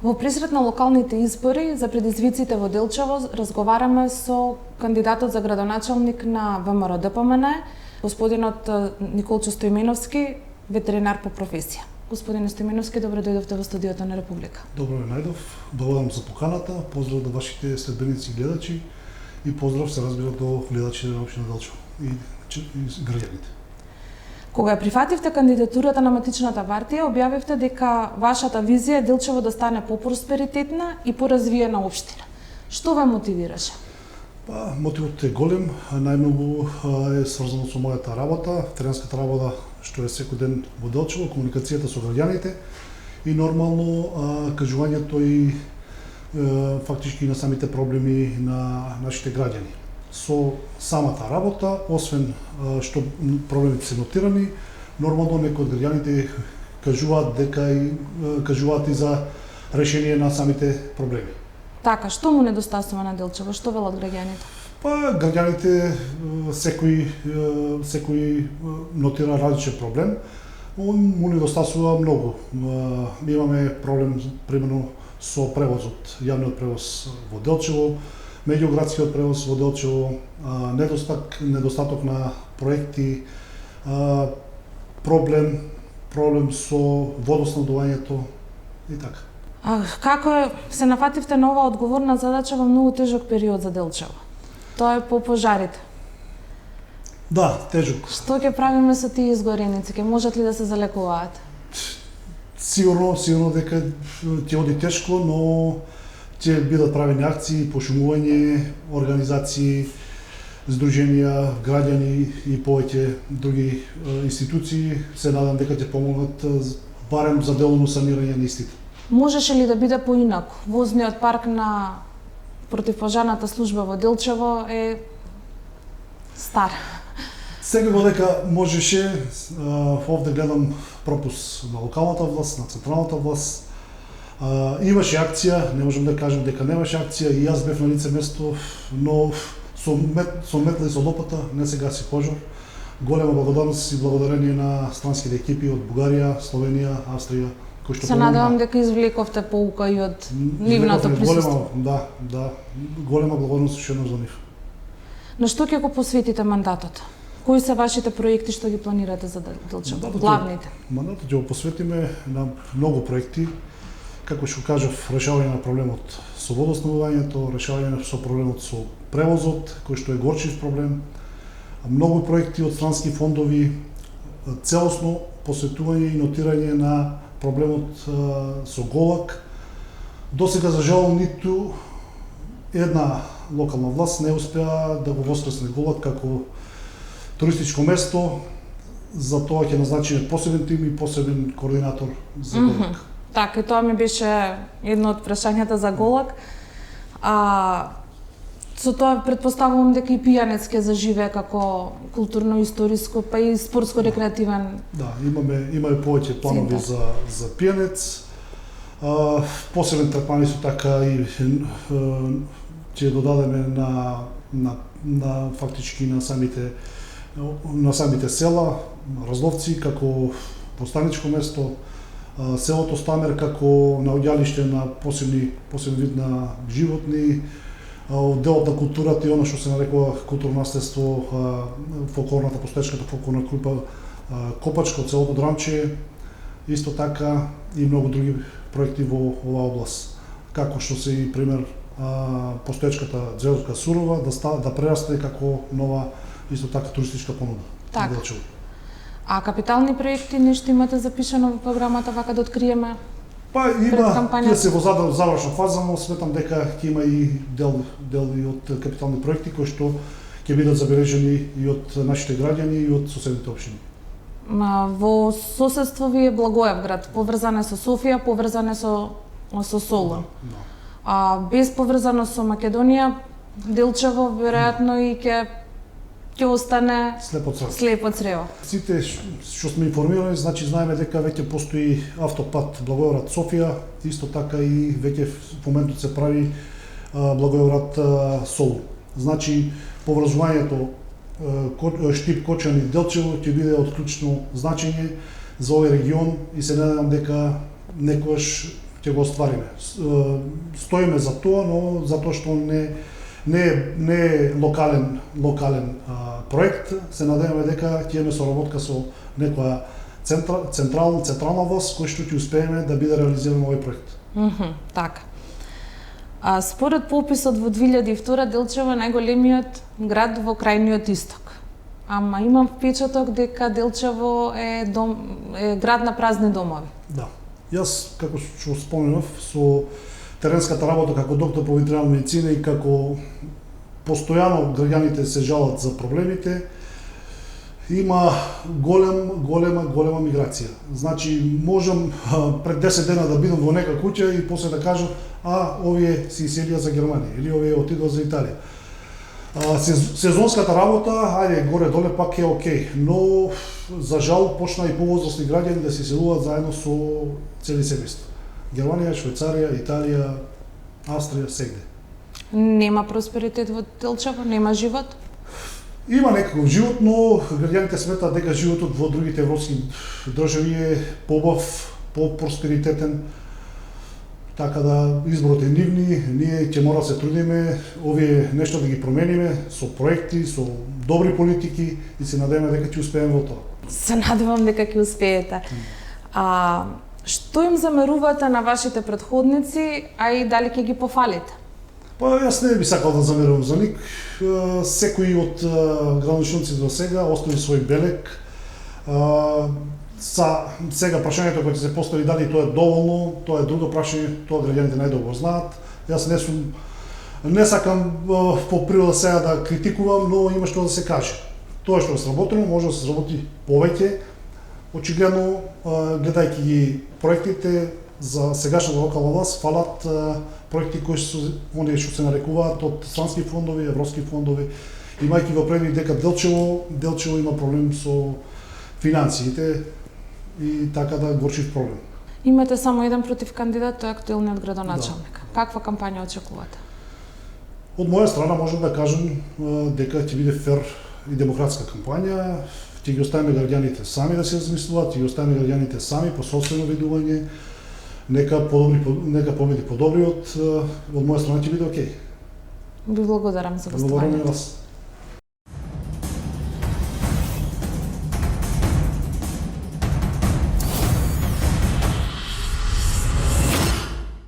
Во пресрет на локалните избори за предизвиците во Делчево разговараме со кандидатот за градоначалник на ВМРО ДПМН, господинот Николчо Стоименовски, ветеринар по професија. Господине Стоименовски, добро дојдовте во студиото на Република. Добро ве најдов. Благодарам за поканата. Поздрав до вашите следбеници и гледачи и поздрав се разбира до гледачите на општина Делчево и граѓаните. Кога прифативте кандидатурата на Матичната партија, објавивте дека вашата визија е Делчево да стане попросперитетна и поразвиена општина. Што ве мотивираше? Мотивот е голем, најмногу е сврзано со мојата работа, теренската работа што е секој ден во Делчево, комуникацијата со граѓаните и нормално кажувањето и фактички на самите проблеми на нашите граѓани. Со самата работа, освен што проблемите се нотирани, нормално некои од граѓаните кажуваат и за решение на самите проблеми. Така, што му недостасува на Делчево? Што велат граѓаните? Граѓаните секој нотира различен проблем. Му недостасува многу. Имаме проблем примерно со превозот, јавниот превоз во Делчево, меѓуградскиот превоз во Делчево, недостаток на проекти, проблем со водоснабдувањето и така. Како се нафативте на оваа одговорна задача во многу тежок период за Делчево? Тоа е по пожарите. Да, тежок. Што ќе правиме со тие изгореници? Ќе можат ли да се залекуваат? Сигурно дека ќе оди тешко, но ќе бидат правени акции, пошумување, организации, здруженија, граѓани и повеќе други институции. Се надам дека ќе помогнат барем за делно санирање на истите. Можеше ли да биде поинаку? Возниот парк на противпожарната служба во Делчево е стар. Секако дека можеше, овде гледам пропуск на локалната власт, на централната власт. Имаше акција, не можам да кажам дека немаше акција, и јас бев на лице место, но со метла и со лопата не се гаси пожар. Голема благодарност и благодарение на странските екипи од Бугарија, Словенија, Австрија, кои што се надевам дека извлековте поука и од нивното присуство. Да, голема благодарност уште еднаш за нив. На што ќе го посветите мандатот? Кои се вашите проекти што ги планирате за Делчево? Главните? Мандатот ќе го посветиме на многу проекти, како што кажав, решавање на проблемот со водоснабдувањето, решавање со проблемот со превозот, кој што е горчив проблем, многу проекти од странски фондови, целосно посветување и нотирање на проблемот со Голак. Досега, за жал, ниту една локална власт не успеа да го воскресне Голак како туристичко место. За тоа ќе назначиме посебен тим и посебен координатор за Голак. Така, и тоа ми беше едно од прашањата за Голак. Со тоа претпоставувам дека и Пијанец ќе заживее како културно-историско, па и спортско-рекреативен. Да, имаме повеќе планови за Пијанец. Посебен третман исто така и ќе додадеме на фактички на самите села, Разловци како постаничко место, селото Стамер како наоѓалиште на посебен вид на животни, делот на културата и она што се нарекува културно наследство, постоечката фолклорна група Копачко, целото Драмче, исто така и многу други проекти во оваа област. Како што се и пример постоечката Дзелска Сурова да прерасте како нова исто така туристичка понуда. Така. А капитални проекти нешто имате запишано во програмата вака да откриеме? Има, тие се во завршна фаза, но сметам дека ќе има и дел и од капитални проекти кои што ќе бидат забележени и од нашите граѓани и од соседните општини. Во соседство ви е Благоевград, поврзан е со Софија, поврзан е со Солун. Да. Без поврзаност со Македонија, Делчево веројатно и ќе остане слепо црево. Сите што сме информирани, значи знаеме дека веќе постои автопат Благоевград-Софија, исто така и веќе во моментот се прави Благоевград-Солун. Значи поврзувањето Штип-Кочани-Делчево ќе биде од клучно значење за овој регион и се надевам дека некогаш ќе го оствариме. Стоиме за тоа, но затоа што не е локален проект, се надеваме дека ќе имаме соработка со некоја централна власт кој што ќе успееме да биде реализиран овој проект. Така. Според пописот во 2002 Делчево е најголемиот град во крајниот исток. Ама имам впечаток дека Делчево е град на празни домови. Да. Јас, како што споменав, со теренската работа како доктор по ветеринарна медицина и како постојано граѓаните се жалат за проблемите, има голема миграција. Значи, можам пред 10 дена да бидам во нека куќа и после да кажам, овие се иселија за Германија или овие отидоа за Италија. Сезонската работа, ајде, горе-доле пак е окей, но за жал почна и повозрасни граѓани да се иселуваат заедно со цели семејства. Германија, Швајцарија, Италија, Австрија, сегде. Нема просперитет во Делчево, нема живот? Има некаков живот, но граѓаните сметаат дека животот во другите европски држави е побав, по-просперитетен. Така да изборот е нивни, ние ќе мора да се трудиме овие нешто да ги промениме со проекти, со добри политики и се надеваме дека ќе успееме во тоа. Се надевам дека ќе успеете. Што им замерувате на вашите претходници, а и дали ќе ги пофалите? Јас не би сакал да замерувам за ник. Секој од градоначалниците до сега остави свој белег. Сега прашањето кое ќе се постави дали тоа е доволно, тоа е друго прашање, тоа граѓаните најдобро знаат. Јас не сакам по природа сега да критикувам, но има што да се каже. Тоа што е сработено, може да се сработи повеќе. Очигледно, гледајќи ги проектите за сегашната локална власт, фалат проекти кои се оние што се нарекуваат од странски фондови, европски фондови, имајќи во предвид дека Делчево има проблем со финансиите и така да горчив проблем. Имате само еден против кандидат, тој е актуелниот градоначалник. Да. Каква кампања очекувате? Од моја страна можам да кажам дека ќе биде фер и демократска кампања. Ќе ги оставиме граѓаните сами да се размислуваат, ќе ги оставиме граѓаните сами по собствено видување. Нека победи подобриот, од моја страна ќе биде окей. Ви благодарам за гостувањето. Благодарам и вас.